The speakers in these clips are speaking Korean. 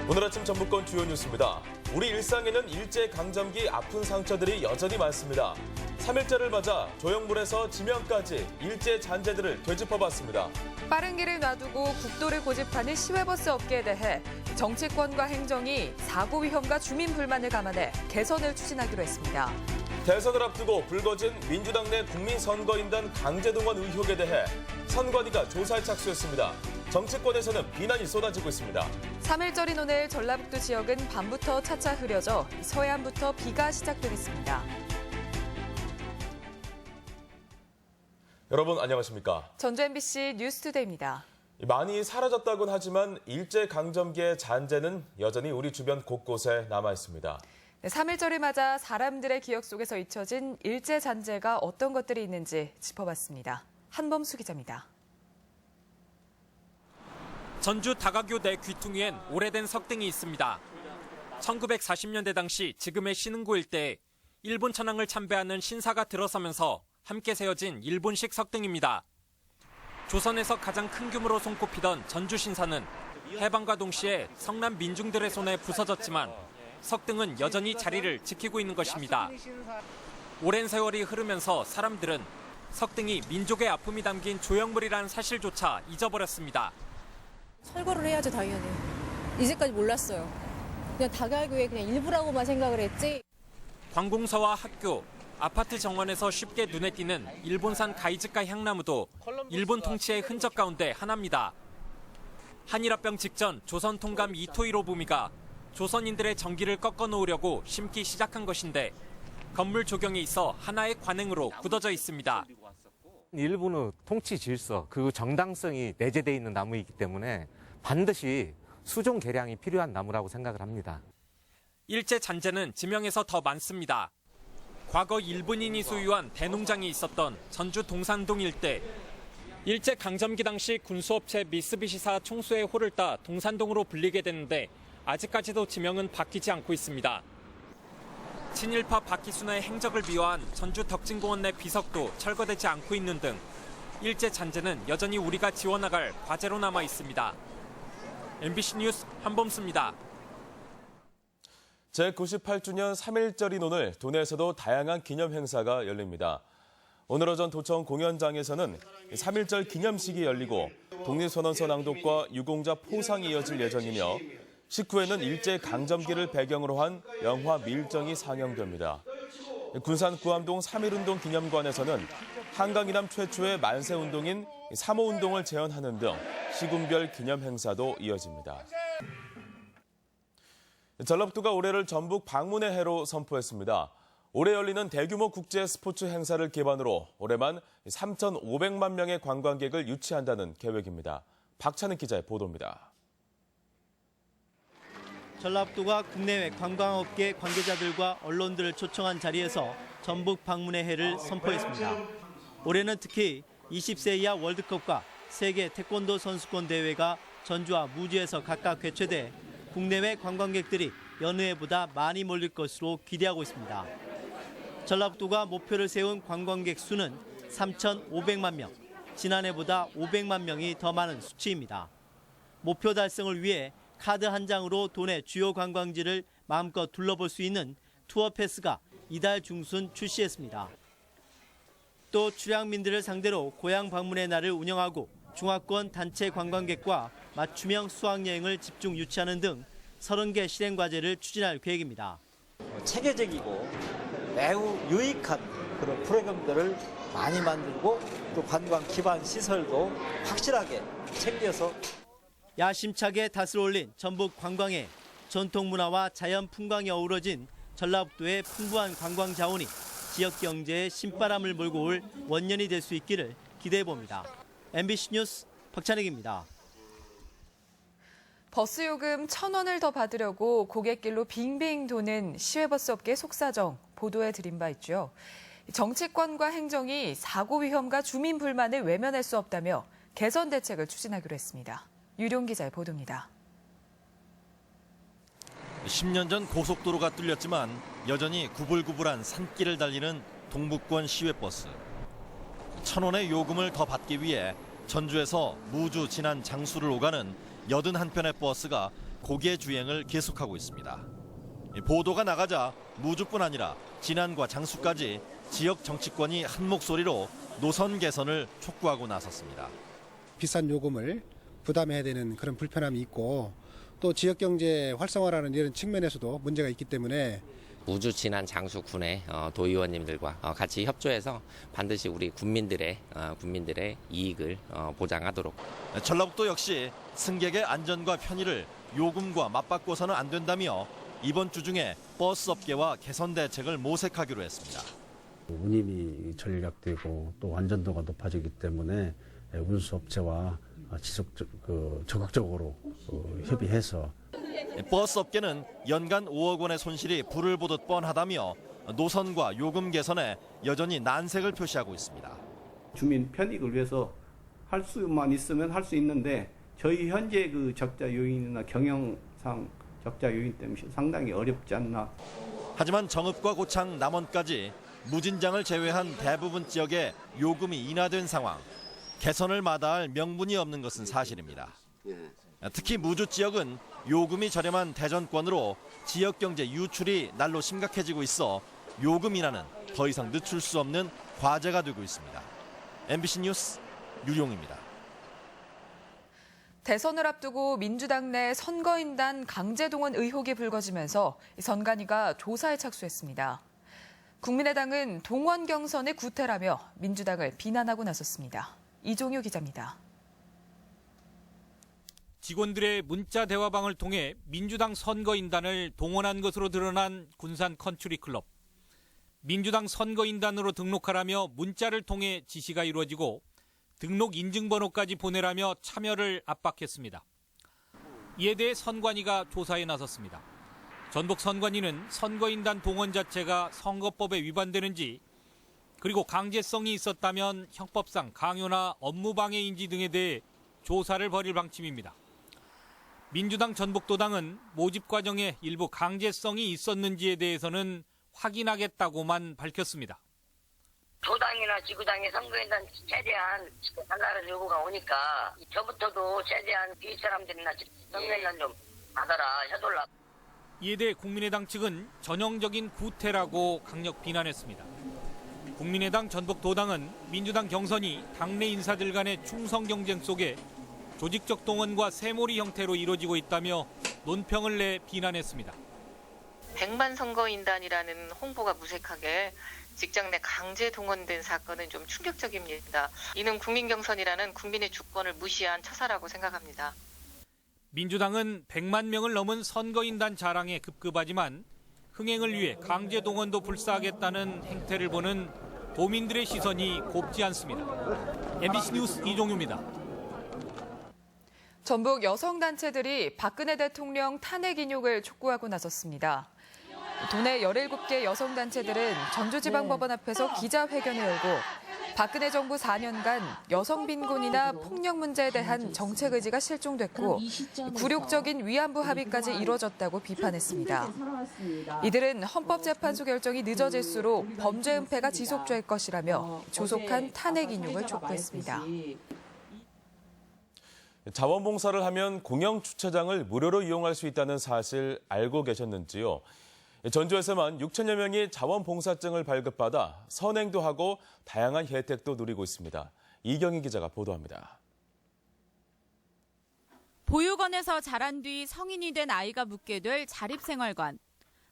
오늘 아침 전북권 주요 뉴스입니다. 우리 일상에는 일제강점기 아픈 상처들이 여전히 많습니다. 3일절을 맞아 조형물에서 지명까지 일제 잔재들을 되짚어봤습니다. 빠른 길을 놔두고 국도를 고집하는 시외버스 업계에 대해 정치권과 행정이 사고 위험과 주민 불만을 감안해 개선을 추진하기로 했습니다. 대선을 앞두고 불거진 민주당 내 국민선거인단 강제동원 의혹에 대해 선관위가 조사에 착수했습니다. 정치권에서는 비난이 쏟아지고 있습니다. 3일절인 오늘 전라북도 지역은 밤부터 차차 흐려져 서해안부터 비가 시작되겠습니다. 여러분 안녕하십니까? 전주 MBC 뉴스투데이입니다. 많이 사라졌다곤 하지만 일제강점기의 잔재는 여전히 우리 주변 곳곳에 남아있습니다. 3일절을 맞아 사람들의 기억 속에서 잊혀진 일제 잔재가 어떤 것들이 있는지 짚어봤습니다. 한범수 기자입니다. 전주 다가교 내 귀퉁이엔 오래된 석등이 있습니다. 1940년대 당시 지금의 신흥고 일대에 일본 천황을 참배하는 신사가 들어서면서 함께 세워진 일본식 석등입니다. 조선에서 가장 큰 규모로 손꼽히던 전주 신사는 해방과 동시에 성남 민중들의 손에 부서졌지만 석등은 여전히 자리를 지키고 있는 것입니다. 오랜 세월이 흐르면서 사람들은 석등이 민족의 아픔이 담긴 조형물이라는 사실조차 잊어버렸습니다. 철거를 해야죠, 당연히. 이제까지 몰랐어요. 그냥 다가교의 그냥 일부라고만 생각을 했지. 관공서와 학교, 아파트 정원에서 쉽게 눈에 띄는 일본산 가이즈카 향나무도 일본 통치의 흔적 가운데 하나입니다. 한일합병 직전 조선 통감 이토 히로부미가 조선인들의 정기를 꺾어 놓으려고 심기 시작한 것인데 건물 조경에 있어 하나의 관행으로 굳어져 있습니다. 일본의 통치 질서, 그 정당성이 내재되어 있는 나무이기 때문에 반드시 수종 개량이 필요한 나무라고 생각을 합니다. 일제 잔재는 지명에서 더 많습니다. 과거 일본인이 소유한 대농장이 있었던 전주 동산동 일대. 일제 강점기 당시 군수업체 미쓰비시사 총수의 호를 따 동산동으로 불리게 됐는데 아직까지도 지명은 바뀌지 않고 있습니다. 친일파 박희순의 행적을 미화한 전주 덕진공원 내 비석도 철거되지 않고 있는 등 일제 잔재는 여전히 우리가 지워나갈 과제로 남아 있습니다. MBC 뉴스 한범수입니다. 제98주년 3일절인 오늘 도내에서도 다양한 기념 행사가 열립니다. 오늘 오전 도청 공연장에서는 3일절 기념식이 열리고 독립선언서 낭독과 유공자 포상이 이어질 예정이며 19회는 일제강점기를 배경으로 한 영화 밀정이 상영됩니다. 군산 구암동 3.1운동 기념관에서는 한강이남 최초의 만세운동인 3.5운동을 재현하는 등 시군별 기념 행사도 이어집니다. 전라북도가 올해를 전북 방문의 해로 선포했습니다. 올해 열리는 대규모 국제 스포츠 행사를 기반으로 올해만 3,500만 명의 관광객을 유치한다는 계획입니다. 박찬은 기자의 보도입니다. 전라북도가 국내외 관광업계 관계자들과 언론들을 초청한 자리에서 전북 방문의 해를 선포했습니다. 올해는 특히 20세 이하 월드컵과 세계 태권도 선수권 대회가 전주와 무주에서 각각 개최돼 국내외 관광객들이 여느 해보다 많이 몰릴 것으로 기대하고 있습니다. 전라북도가 목표를 세운 관광객 수는 3,500만 명, 지난해보다 500만 명이 더 많은 수치입니다. 목표 달성을 위해 카드 한 장으로 도내 주요 관광지를 마음껏 둘러볼 수 있는 투어 패스가 이달 중순 출시했습니다. 또 출향민들을 상대로 고향 방문의 날을 운영하고 중화권 단체 관광객과 맞춤형 수학여행을 집중 유치하는 등 30개 실행 과제를 추진할 계획입니다. 체계적이고 매우 유익한 그런 프로그램들을 많이 만들고 또 관광 기반 시설도 확실하게 챙겨서 야심차게 닷을 올린 전북 관광에 전통 문화와 자연 풍광이 어우러진 전라북도의 풍부한 관광 자원이 지역 경제에 신바람을 몰고 올 원년이 될 수 있기를 기대해 봅니다. MBC 뉴스 박찬익입니다. 버스 요금 1,000원을 더 받으려고 고갯길로 빙빙 도는 시외버스 업계 속사정 보도해 드린 바 있죠. 정치권과 행정이 사고 위험과 주민 불만을 외면할 수 없다며 개선 대책을 추진하기로 했습니다. 유룡 기자의 보도입니다. 10년 전 고속도로가 뚫렸지만 여전히 구불구불한 산길을 달리는 동북권 시외버스. 1,000원의 요금을 더 받기 위해 전주에서 무주, 진안, 장수를 오가는 81편의 버스가 고개 주행을 계속하고 있습니다. 보도가 나가자 무주뿐 아니라 진안과 장수까지 지역 정치권이 한 목소리로 노선 개선을 촉구하고 나섰습니다. 비싼 요금을 부담해야 되는 그런 불편함이 있고 또 지역 경제 활성화라는 이런 측면에서도 문제가 있기 때문에 무주 진안 장수 군의 도의원님들과 같이 협조해서 반드시 우리 국민들의 이익을 보장하도록. 전라북도 역시 승객의 안전과 편의를 요금과 맞바꿔서는 안 된다며 이번 주 중에 버스 업계와 개선 대책을 모색하기로 했습니다. 운임이 전략되고 또 안전도가 높아지기 때문에 운수업체와 적극적으로 협의해서 버스 업계는 연간 5억 원의 손실이 불을 보듯 뻔하다며 노선과 요금 개선에 여전히 난색을 표시하고 있습니다. 주민 편익을 위해서 할 수만 있으면 할 수 있는데 저희 현재 그 적자 요인이나 경영상 적자 요인 때문에 상당히 어렵지 않나. 하지만 정읍과 고창, 남원까지 무진장을 제외한 대부분 지역에 요금이 인하된 상황. 개선을 마다할 명분이 없는 것은 사실입니다. 특히 무주 지역은 요금이 저렴한 대전권으로 지역 경제 유출이 날로 심각해지고 있어 요금 인하는 더 이상 늦출 수 없는 과제가 되고 있습니다. MBC 뉴스 유용입니다. 대선을 앞두고 민주당 내 선거인단 강제동원 의혹이 불거지면서 선관위가 조사에 착수했습니다. 국민의당은 동원 경선의 구태라며 민주당을 비난하고 나섰습니다. 이종유 기자입니다. 직원들의 문자 대화방을 통해 민주당 선거인단을 동원한 것으로 드러난 군산 컨트리클럽. 민주당 선거인단으로 등록하라며 문자를 통해 지시가 이루어지고 등록 인증번호까지 보내라며 참여를 압박했습니다. 이에 대해 선관위가 조사에 나섰습니다. 전북 선관위는 선거인단 동원 자체가 선거법에 위반되는지 그리고 강제성이 있었다면 형법상 강요나 업무방해인지 등에 대해 조사를 벌일 방침입니다. 민주당 전북도당은 모집 과정에 일부 강제성이 있었는지에 대해서는 확인하겠다고만 밝혔습니다. 도당이나 지구당의 선거인단 최대한 달라는 요구가 오니까 저부터도 최대한 이 사람들이나 선거인단 좀 받아라 해달라. 이에 대해 국민의당 측은 전형적인 구태라고 강력 비난했습니다. 국민의당 전북도당은 민주당 경선이 당내 인사들 간의 충성 경쟁 속에 조직적 동원과 세몰이 형태로 이루어지고 있다며 논평을 내 비난했습니다. 백만 선거인단이라는 홍보가 무색하게 직장 내 강제 동원된 사건은 좀 충격적입니다. 이는 국민 경선이라는 국민의 주권을 무시한 처사라고 생각합니다. 민주당은 100만 명을 넘은 선거인단 자랑에 급급하지만 흥행을 위해 강제 동원도 불사하겠다는 행태를 보는 도민들의 시선이 곱지 않습니다. MBC 뉴스 이종유입니다. 전북 여성단체들이 박근혜 대통령 탄핵 인용을 촉구하고 나섰습니다. 도내 17개 여성단체들은 전주지방법원 앞에서 기자회견을 열고 박근혜 정부 4년간 여성 빈곤이나 폭력 문제에 대한 정책 의지가 실종됐고 굴욕적인 위안부 합의까지 이뤄졌다고 비판했습니다. 이들은 헌법재판소 결정이 늦어질수록 범죄 은폐가 지속될 것이라며 조속한 탄핵 인용을 촉구했습니다. 자원봉사를 하면 공영 주차장을 무료로 이용할 수 있다는 사실 알고 계셨는지요? 전주에서만 6천여 명이 자원봉사증을 발급받아 선행도 하고 다양한 혜택도 누리고 있습니다. 이경희 기자가 보도합니다. 보육원에서 자란 뒤 성인이 된 아이가 묵게 될 자립생활관.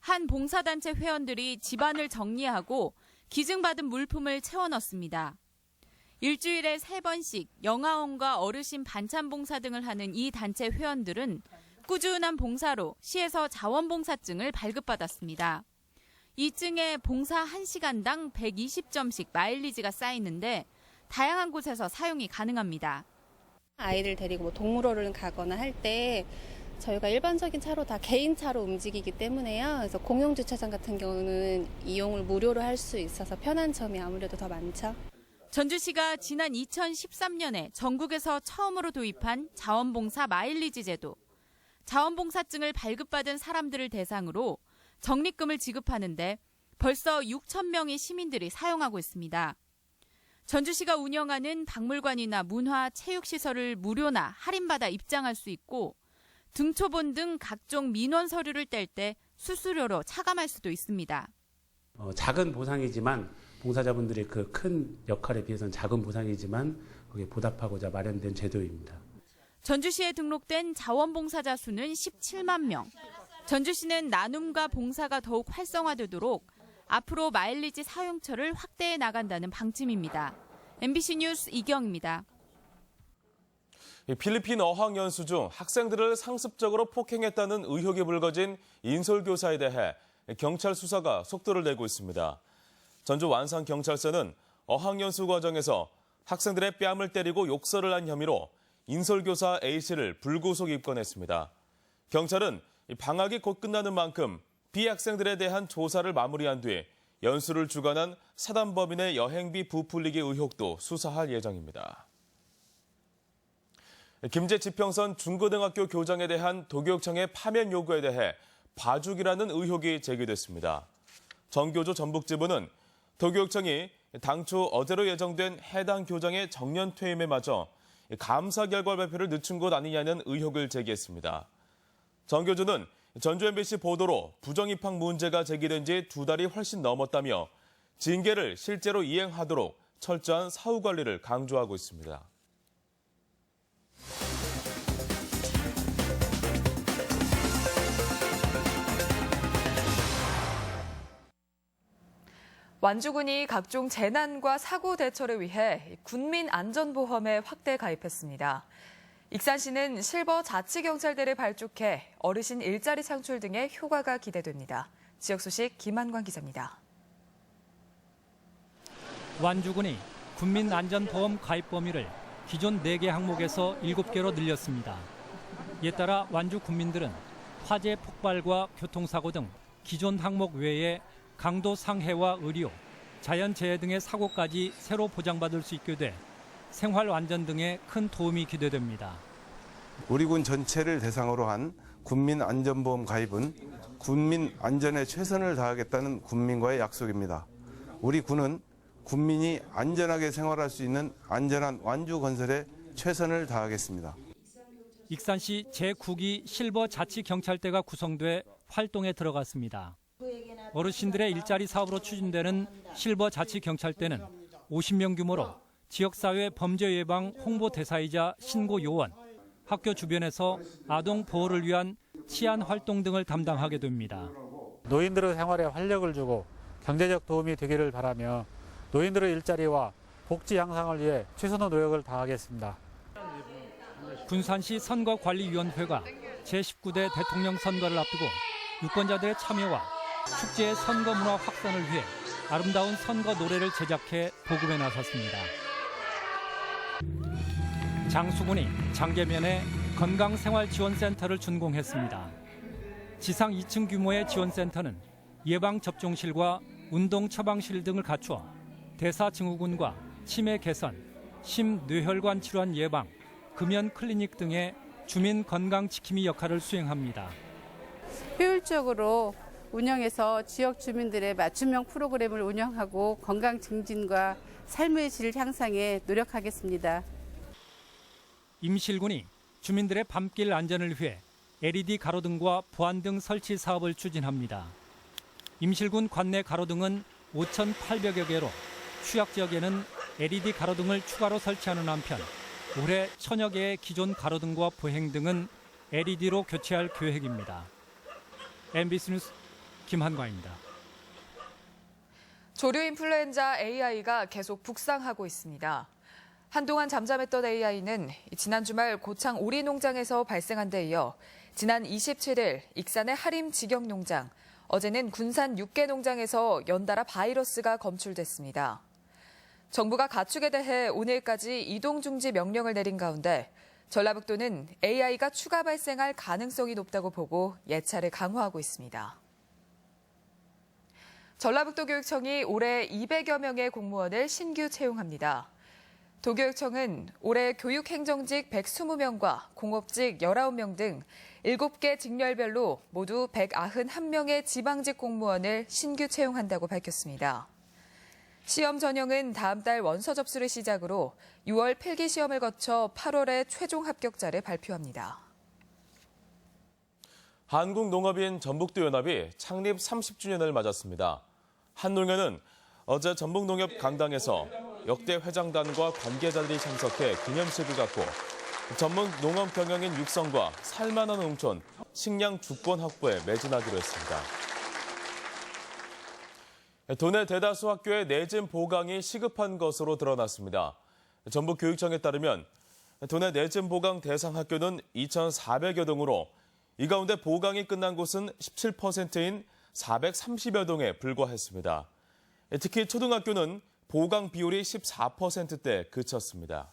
한 봉사단체 회원들이 집안을 정리하고 기증받은 물품을 채워 넣습니다. 일주일에 3번씩 영아원과 어르신 반찬 봉사 등을 하는 이 단체 회원들은 꾸준한 봉사로 시에서 자원봉사증을 발급받았습니다. 이 증에 봉사 1시간당 120점씩 마일리지가 쌓이는데 다양한 곳에서 사용이 가능합니다. 아이들 데리고 동물원을 가거나 할 때 저희가 일반적인 차로 다 개인차로 움직이기 때문에요. 그래서 공용주차장 같은 경우는 이용을 무료로 할 수 있어서 편한 점이 아무래도 더 많죠. 전주시가 지난 2013년에 전국에서 처음으로 도입한 자원봉사 마일리지 제도. 자원봉사증을 발급받은 사람들을 대상으로 적립금을 지급하는데 벌써 6천 명의 시민들이 사용하고 있습니다. 전주시가 운영하는 박물관이나 문화, 체육시설을 무료나 할인받아 입장할 수 있고 등초본 등 각종 민원 서류를 뗄 때 수수료로 차감할 수도 있습니다. 작은 보상이지만 봉사자분들의 그 큰 역할에 비해서는 작은 보상이지만 거기에 보답하고자 마련된 제도입니다. 전주시에 등록된 자원봉사자 수는 17만 명. 전주시는 나눔과 봉사가 더욱 활성화되도록 앞으로 마일리지 사용처를 확대해 나간다는 방침입니다. MBC 뉴스 이경입니다. 필리핀 어학연수 중 학생들을 상습적으로 폭행했다는 의혹이 불거진 인솔교사에 대해 경찰 수사가 속도를 내고 있습니다. 전주 완산경찰서는 어학연수 과정에서 학생들의 뺨을 때리고 욕설을 한 혐의로 인솔교사 A씨를 불구속 입건했습니다. 경찰은 방학이 곧 끝나는 만큼 비학생들에 대한 조사를 마무리한 뒤 연수를 주관한 사단법인의 여행비 부풀리기 의혹도 수사할 예정입니다. 김제지평선 중고등학교 교장에 대한 도교육청의 파면 요구에 대해 봐주기라는 의혹이 제기됐습니다. 정교조 전북지부는 도교육청이 당초 어제로 예정된 해당 교장의 정년 퇴임에 맞춰 감사 결과 발표를 늦춘 것 아니냐는 의혹을 제기했습니다. 정교조는 전주 MBC 보도로 부정입학 문제가 제기된 지 2달이 훨씬 넘었다며 징계를 실제로 이행하도록 철저한 사후 관리를 강조하고 있습니다. 완주군이 각종 재난과 사고 대처를 위해 군민안전보험에 확대 가입했습니다. 익산시는 실버 자치경찰대를 발족해 어르신 일자리 창출 등의 효과가 기대됩니다. 지역 소식 김한광 기자입니다. 완주군이 군민안전보험 가입 범위를 기존 4개 항목에서 7개로 늘렸습니다. 이에 따라 완주 군민들은 화재 폭발과 교통사고 등 기존 항목 외에 강도 상해와 의료, 자연재해 등의 사고까지 새로 보장받을 수 있게 돼 생활 안전 등에 큰 도움이 기대됩니다. 우리 군 전체를 대상으로 한 군민안전보험 가입은 군민 안전에 최선을 다하겠다는 군민과의 약속입니다. 우리 군은 군민이 안전하게 생활할 수 있는 안전한 완주 건설에 최선을 다하겠습니다. 익산시 제9기 실버 자치경찰대가 구성돼 활동에 들어갔습니다. 어르신들의 일자리 사업으로 추진되는 실버 자치경찰대는 50명 규모로 지역사회 범죄 예방 홍보대사이자 신고 요원, 학교 주변에서 아동 보호를 위한 치안 활동 등을 담당하게 됩니다. 노인들의 생활에 활력을 주고 경제적 도움이 되기를 바라며 노인들의 일자리와 복지 향상을 위해 최선의 노력을 다하겠습니다. 군산시 선거관리위원회가 제19대 대통령 선거를 앞두고 유권자들의 참여와 축제의 선거 문화 확산을 위해 아름다운 선거 노래를 제작해 보급에 나섰습니다. 장수군이 장계면에 건강생활지원센터를 준공했습니다. 지상 2층 규모의 지원센터는 예방접종실과 운동처방실 등을 갖추어 대사증후군과 치매 개선, 심뇌혈관 질환 예방, 금연 클리닉 등의 주민 건강 지킴이 역할을 수행합니다. 효율적으로 운영해서 지역 주민들의 맞춤형 프로그램을 운영하고 건강 증진과 삶의 질 향상에 노력하겠습니다. 임실군이 주민들의 밤길 안전을 위해 LED 가로등과 보안등 설치 사업을 추진합니다. 임실군 관내 가로등은 5,800여 개로 취약 지역에는 LED 가로등을 추가로 설치하는 한편 올해 1,000여 개의 기존 가로등과 보행등은 LED로 교체할 계획입니다. MBC 뉴스 김한광입니다. 조류 인플루엔자 AI가 계속 북상하고 있습니다. 한동안 잠잠했던 AI는 지난 주말 고창 오리 농장에서 발생한 데 이어 지난 27일 익산의 하림 직영농장, 어제는 군산 육계 농장에서 연달아 바이러스가 검출됐습니다. 정부가 가축에 대해 오늘까지 이동 중지 명령을 내린 가운데 전라북도는 AI가 추가 발생할 가능성이 높다고 보고 예찰을 강화하고 있습니다. 전라북도 교육청이 올해 200여 명의 공무원을 신규 채용합니다. 도교육청은 올해 교육행정직 120명과 공업직 19명 등 7개 직렬별로 모두 191명의 지방직 공무원을 신규 채용한다고 밝혔습니다. 시험 전형은 다음 달 원서 접수를 시작으로 6월 필기 시험을 거쳐 8월에 최종 합격자를 발표합니다. 한국농업인 전북도연합이 창립 30주년을 맞았습니다. 한농연은 어제 전북농협 강당에서 역대 회장단과 관계자들이 참석해 기념식을 갖고 전북 농업 경영인 육성과 살만한 농촌, 식량 주권 확보에 매진하기로 했습니다. 도내 대다수 학교의 내진 보강이 시급한 것으로 드러났습니다. 전북교육청에 따르면 도내 내진 보강 대상 학교는 2,400여 동으로 이 가운데 보강이 끝난 곳은 17%인 430여 동에 불과했습니다. 특히 초등학교는 보강 비율이 14%대 그쳤습니다.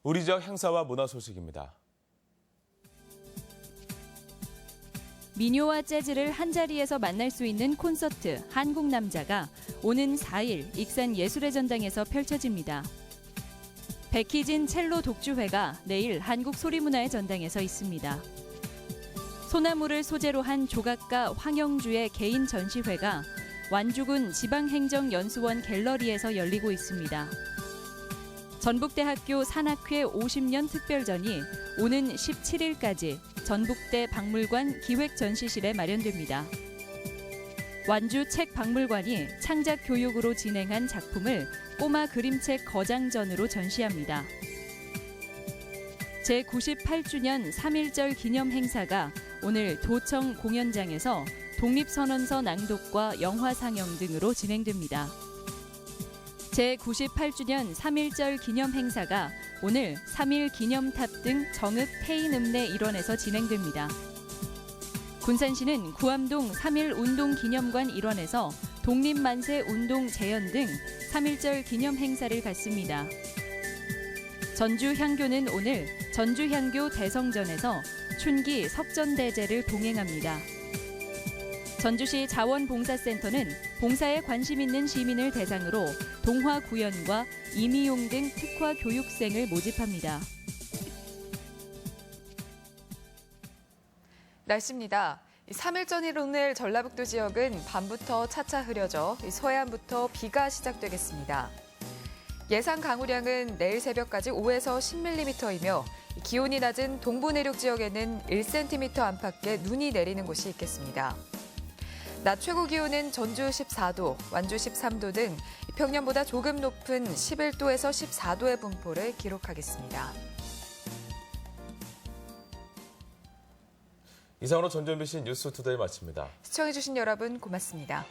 우리 지역 행사와 문화 소식입니다. 민요와 재즈를 한자리에서 만날 수 있는 콘서트 한국남자가 오는 4일 익산 예술의 전당에서 펼쳐집니다. 백희진 첼로 독주회가 내일 한국소리문화의 전당에서 있습니다. 소나무를 소재로 한 조각가 황영주의 개인 전시회가 완주군 지방행정연수원 갤러리에서 열리고 있습니다. 전북대학교 산악회 50년 특별전이 오는 17일까지 전북대 박물관 기획전시실에 마련됩니다. 완주 책박물관이 창작 교육으로 진행한 작품을 꼬마 그림책 거장전으로 전시합니다. 제98주년 3.1절 기념 행사가 오늘 도청 공연장에서 독립선언서 낭독과 영화 상영 등으로 진행됩니다. 제98주년 3.1절 기념 행사가 오늘 3.1 기념탑 등 정읍 태인읍내 일원에서 진행됩니다. 군산시는 구암동 3.1 운동기념관 일원에서 독립만세 운동 재현 등 3.1절 기념 행사를 갖습니다. 전주향교는 오늘 전주향교 대성전에서 춘기 석전대제를 동행합니다. 전주시 자원봉사센터는 봉사에 관심 있는 시민을 대상으로 동화 구연과 임의용 등 특화 교육생을 모집합니다. 날씨입니다. 3일전일 오늘 전라북도 지역은 밤부터 차차 흐려져 서해안부터 비가 시작되겠습니다. 예상 강우량은 내일 새벽까지 5에서 10mm이며 기온이 낮은 동부 내륙 지역에는 1cm 안팎의 눈이 내리는 곳이 있겠습니다. 낮 최고 기온은 전주 14도, 완주 13도 등 평년보다 조금 높은 11도에서 14도의 분포를 기록하겠습니다. 이상으로 전주 MBC 뉴스투데이 마칩니다. 시청해주신 여러분 고맙습니다.